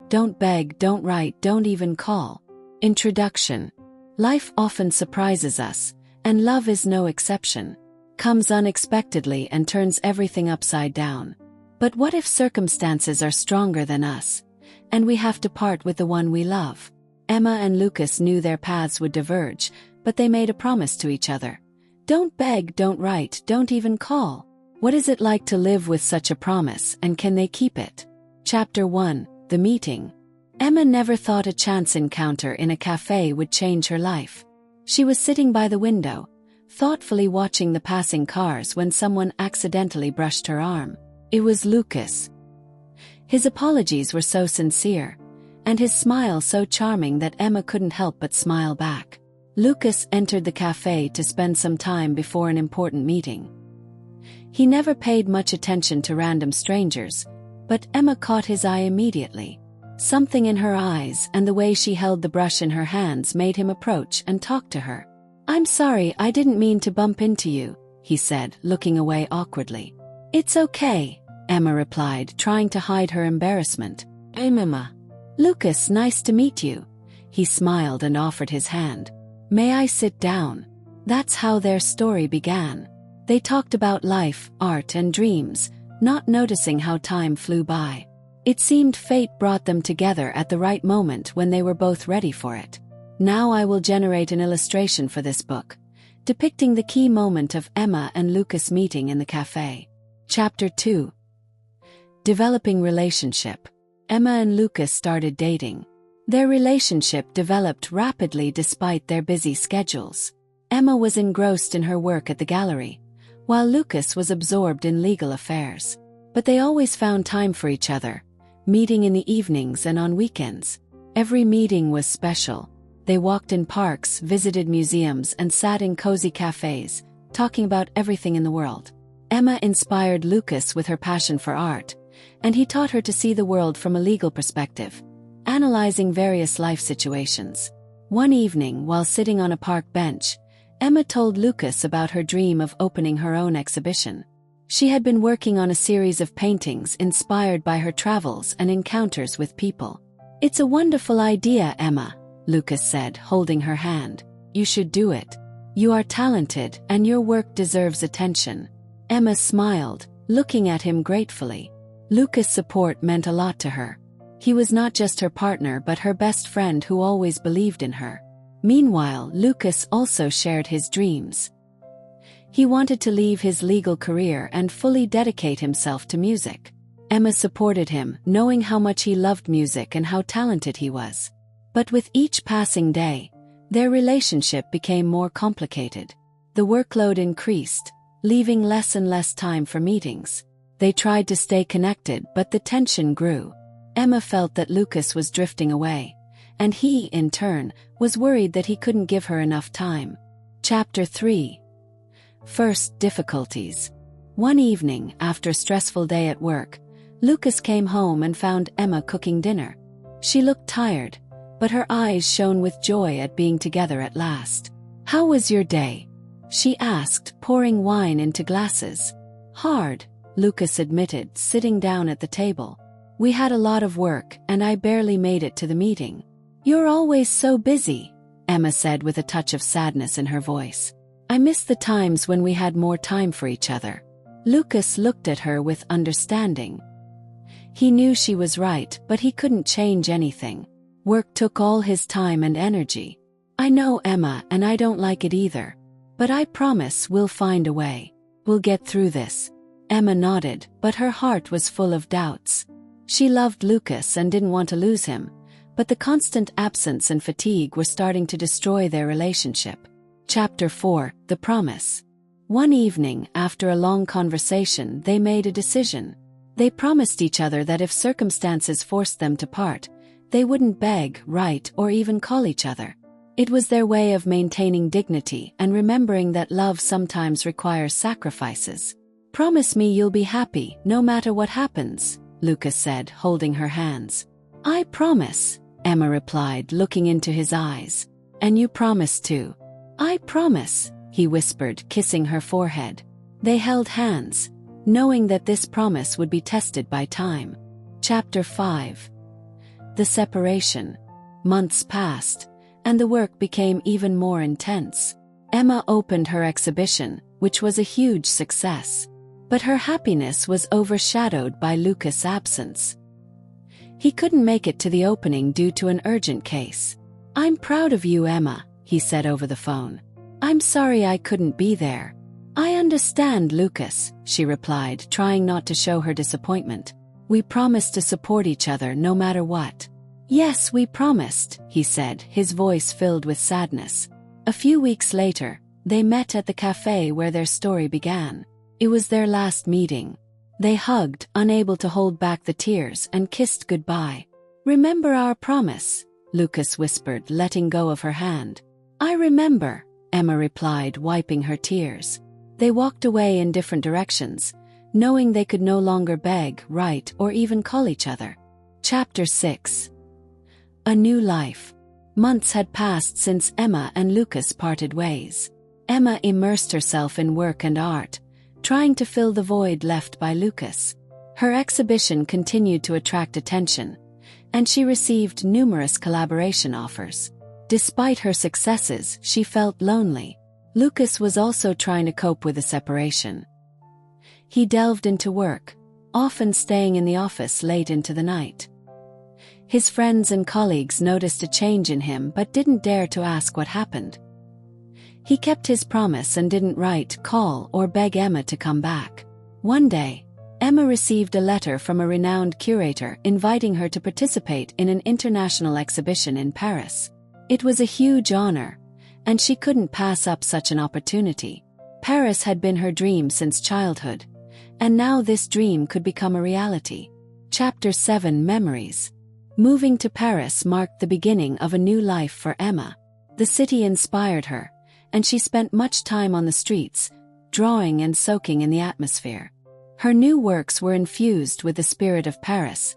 Don't beg, don't write, don't even call. Introduction. Life often surprises us, and love is no exception. Comes unexpectedly and turns everything upside down. But what if circumstances are stronger than us, and we have to part with the one we love? Emma and Lucas knew their paths would diverge, but they made a promise to each other. Don't beg, don't write, don't even call. What is it like to live with such a promise, and can they keep it? Chapter 1. The Meeting. Emma never thought a chance encounter in a cafe would change her life. She was sitting by the window, thoughtfully watching the passing cars when someone accidentally brushed her arm. It was Lucas. His apologies were so sincere, and his smile so charming that Emma couldn't help but smile back. Lucas entered the cafe to spend some time before an important meeting. He never paid much attention to random strangers, but Emma caught his eye immediately. Something in her eyes and the way she held the brush in her hands made him approach and talk to her. "I'm sorry, I didn't mean to bump into you," he said, looking away awkwardly. "It's okay," Emma replied, trying to hide her embarrassment. "I'm Emma." "Lucas, nice to meet you." He smiled and offered his hand. "May I sit down?" That's how their story began. They talked about life, art, and dreams, not noticing how time flew by. It seemed fate brought them together at the right moment when they were both ready for it. Now I will generate an illustration for this book, depicting the key moment of Emma and Lucas meeting in the cafe. Chapter 2. Developing Relationship. Emma and Lucas started dating. Their relationship developed rapidly despite their busy schedules. Emma was engrossed in her work at the gallery, while Lucas was absorbed in legal affairs. But they always found time for each other, meeting in the evenings and on weekends. Every meeting was special. They walked in parks, visited museums, and sat in cozy cafes, talking about everything in the world. Emma inspired Lucas with her passion for art, and he taught her to see the world from a legal perspective, analyzing various life situations. One evening, while sitting on a park bench, Emma told Lucas about her dream of opening her own exhibition. She had been working on a series of paintings inspired by her travels and encounters with people. "It's a wonderful idea, Emma," Lucas said, holding her hand. "You should do it. You are talented, and your work deserves attention." Emma smiled, looking at him gratefully. Lucas' support meant a lot to her. He was not just her partner but her best friend who always believed in her. Meanwhile, Lucas also shared his dreams. He wanted to leave his legal career and fully dedicate himself to music. Emma supported him, knowing how much he loved music and how talented he was. But with each passing day, their relationship became more complicated. The workload increased, leaving less and less time for meetings. They tried to stay connected, but the tension grew. Emma felt that Lucas was drifting away, and he, in turn, was worried that he couldn't give her enough time. Chapter 3. First Difficulties. One evening, after a stressful day at work, Lucas came home and found Emma cooking dinner. She looked tired, but her eyes shone with joy at being together at last. "How was your day?" she asked, pouring wine into glasses. "Hard," Lucas admitted, sitting down at the table. "We had a lot of work, and I barely made it to the meeting." "You're always so busy," Emma said with a touch of sadness in her voice. "I miss the times when we had more time for each other." Lucas looked at her with understanding. He knew she was right, but he couldn't change anything. Work took all his time and energy. "I know, Emma, and I don't like it either. But I promise we'll find a way. We'll get through this." Emma nodded, but her heart was full of doubts. She loved Lucas and didn't want to lose him, but the constant absence and fatigue were starting to destroy their relationship. Chapter 4. The Promise. One evening, after a long conversation, they made a decision. They promised each other that if circumstances forced them to part, they wouldn't beg, write, or even call each other. It was their way of maintaining dignity and remembering that love sometimes requires sacrifices. "Promise me you'll be happy, no matter what happens," Lucas said, holding her hands. "I promise," Emma replied, looking into his eyes. "And you promise too." "I promise," he whispered, kissing her forehead. They held hands, knowing that this promise would be tested by time. Chapter 5. The separation. Months passed, and the work became even more intense. Emma opened her exhibition, which was a huge success. But her happiness was overshadowed by Lucas' absence. He couldn't make it to the opening due to an urgent case. "I'm proud of you, Emma," he said over the phone. "I'm sorry I couldn't be there." "I understand, Lucas," she replied, trying not to show her disappointment. "We promised to support each other no matter what." "Yes, we promised," he said, his voice filled with sadness. A few weeks later, they met at the cafe where their story began. It was their last meeting. They hugged, unable to hold back the tears, and kissed goodbye. "Remember our promise," Lucas whispered, letting go of her hand. "I remember," Emma replied, wiping her tears. They walked away in different directions, knowing they could no longer beg, write, or even call each other. Chapter 6. A New Life. Months had passed since Emma and Lucas parted ways. Emma immersed herself in work and art, trying to fill the void left by Lucas. Her exhibition continued to attract attention, and she received numerous collaboration offers. Despite her successes, she felt lonely. Lucas was also trying to cope with the separation. He delved into work, often staying in the office late into the night. His friends and colleagues noticed a change in him but didn't dare to ask what happened. He kept his promise and didn't write, call, or beg Emma to come back. One day, Emma received a letter from a renowned curator inviting her to participate in an international exhibition in Paris. It was a huge honor, and she couldn't pass up such an opportunity. Paris had been her dream since childhood, and now this dream could become a reality. Chapter 7. Memories. Moving to Paris marked the beginning of a new life for Emma. The city inspired her, and she spent much time on the streets, drawing and soaking in the atmosphere. Her new works were infused with the spirit of Paris,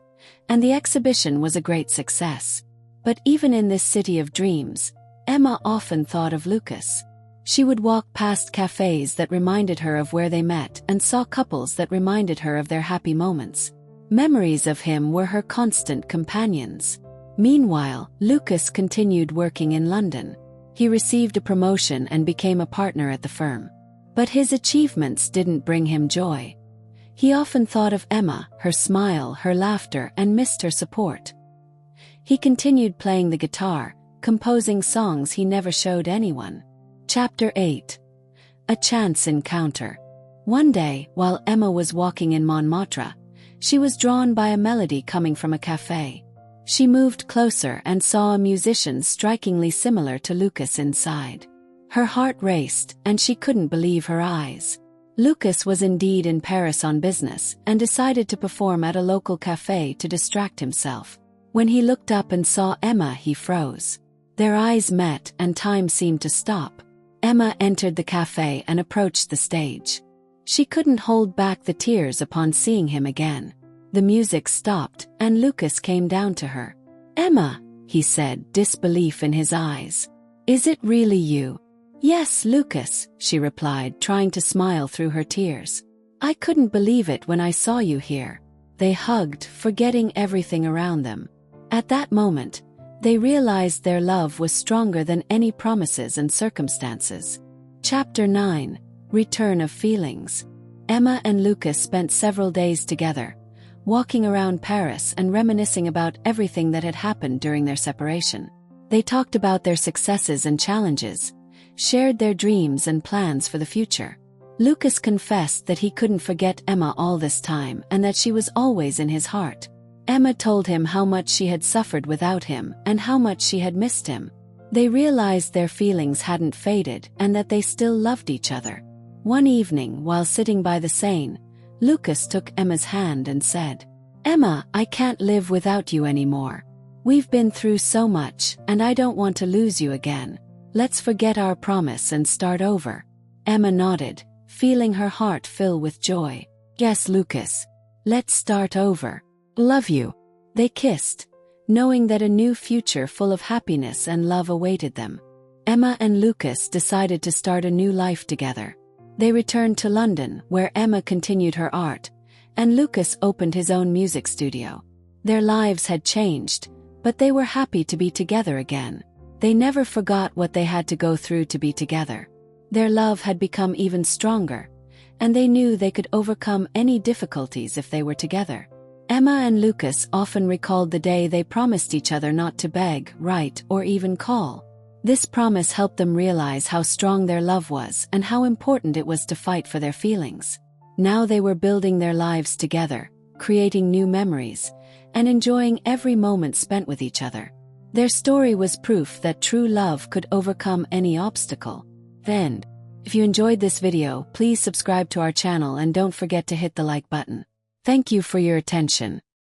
and the exhibition was a great success. But even in this city of dreams, Emma often thought of Lucas. She would walk past cafes that reminded her of where they met and saw couples that reminded her of their happy moments. Memories of him were her constant companions. Meanwhile, Lucas continued working in London. He received a promotion and became a partner at the firm. But his achievements didn't bring him joy. He often thought of Emma, her smile, her laughter, and missed her support. He continued playing the guitar, composing songs he never showed anyone. Chapter 8. A Chance Encounter. One day, while Emma was walking in Montmartre, she was drawn by a melody coming from a cafe. She moved closer and saw a musician strikingly similar to Lucas inside. Her heart raced, and she couldn't believe her eyes. Lucas was indeed in Paris on business and decided to perform at a local cafe to distract himself. When he looked up and saw Emma, he froze. Their eyes met and time seemed to stop. Emma entered the cafe and approached the stage. She couldn't hold back the tears upon seeing him again. The music stopped, and Lucas came down to her. "Emma," he said, disbelief in his eyes. "Is it really you?" "Yes, Lucas," she replied, trying to smile through her tears. "I couldn't believe it when I saw you here." They hugged, forgetting everything around them. At that moment, they realized their love was stronger than any promises and circumstances. Chapter 9. Return of Feelings. Emma and Lucas spent several days together, walking around Paris and reminiscing about everything that had happened during their separation. They talked about their successes and challenges, shared their dreams and plans for the future. Lucas confessed that he couldn't forget Emma all this time and that she was always in his heart. Emma told him how much she had suffered without him and how much she had missed him. They realized their feelings hadn't faded and that they still loved each other. One evening, while sitting by the Seine, Lucas took Emma's hand and said, "Emma, I can't live without you anymore. We've been through so much, and I don't want to lose you again. Let's forget our promise and start over." Emma nodded, feeling her heart fill with joy. "Yes, Lucas. Let's start over. Love you." They kissed, knowing that a new future full of happiness and love awaited them. Emma and Lucas decided to start a new life together. They returned to London, where Emma continued her art, and Lucas opened his own music studio. Their lives had changed, But they were happy to be together again. They never forgot what they had to go through to be together. Their love had become even stronger, and they knew they could overcome any difficulties if they were together. Emma and Lucas often recalled the day they promised each other not to beg, write, or even call. This promise helped them realize how strong their love was and how important it was to fight for their feelings. Now they were building their lives together, creating new memories, and enjoying every moment spent with each other. Their story was proof that true love could overcome any obstacle. End. If you enjoyed this video, please subscribe to our channel and don't forget to hit the like button. Thank you for your attention.